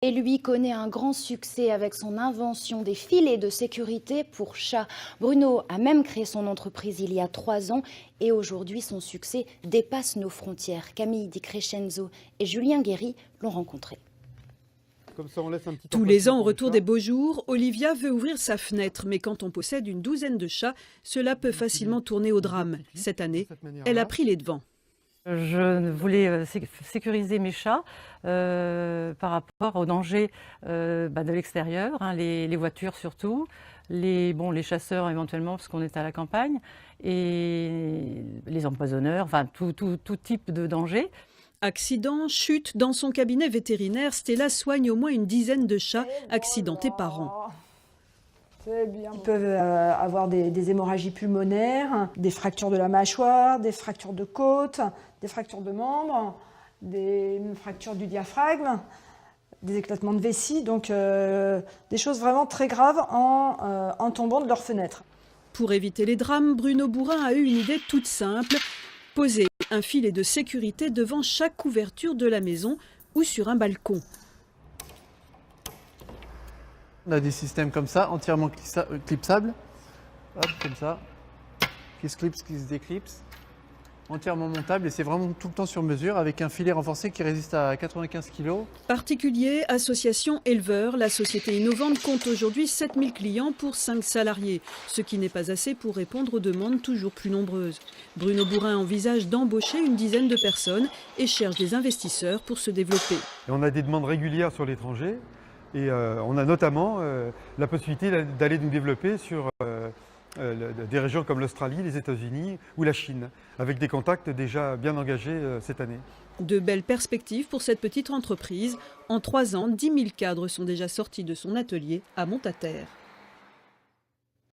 Et lui connaît un grand succès avec son invention des filets de sécurité pour chats. Bruno a même créé son entreprise il y a 3 ans et aujourd'hui son succès dépasse nos frontières. Camille Di Crescenzo et Julien Guéry l'ont rencontré. Comme ça, on laisse un petit Tous les ans, au retour des beaux jours, Olivia veut ouvrir sa fenêtre. Mais quand on possède une douzaine de chats, cela peut facilement tourner au drame. Cette année, elle a pris les devants. Je voulais sécuriser mes chats par rapport aux dangers de l'extérieur, hein, les voitures surtout, les chasseurs éventuellement parce qu'on est à la campagne, et les empoisonneurs, enfin tout type de danger. Accident, chute, dans son cabinet vétérinaire, Stella soigne au moins une dizaine de chats accidentés par an. Ils peuvent avoir des hémorragies pulmonaires, des fractures de la mâchoire, des fractures de côte, des fractures de membres, des fractures du diaphragme, des éclatements de vessie, donc des choses vraiment très graves en tombant de leur fenêtre. Pour éviter les drames, Bruno Bourrin a eu une idée toute simple, poser un filet de sécurité devant chaque couverture de la maison ou sur un balcon. On a des systèmes comme ça, entièrement clipsables. Hop, comme ça. Qui se clipse, qui se déclipse. Entièrement montable et c'est vraiment tout le temps sur mesure avec un filet renforcé qui résiste à 95 kg. Particuliers, associations, éleveurs, la société innovante compte aujourd'hui 7000 clients pour 5 salariés, ce qui n'est pas assez pour répondre aux demandes toujours plus nombreuses. Bruno Bourrin envisage d'embaucher une dizaine de personnes et cherche des investisseurs pour se développer. Et on a des demandes régulières sur l'étranger et on a notamment la possibilité d'aller nous développer sur des régions comme l'Australie, les États-Unis ou la Chine, avec des contacts déjà bien engagés cette année. De belles perspectives pour cette petite entreprise. En 3 ans, 10 000 cadres sont déjà sortis de son atelier à Montaterre.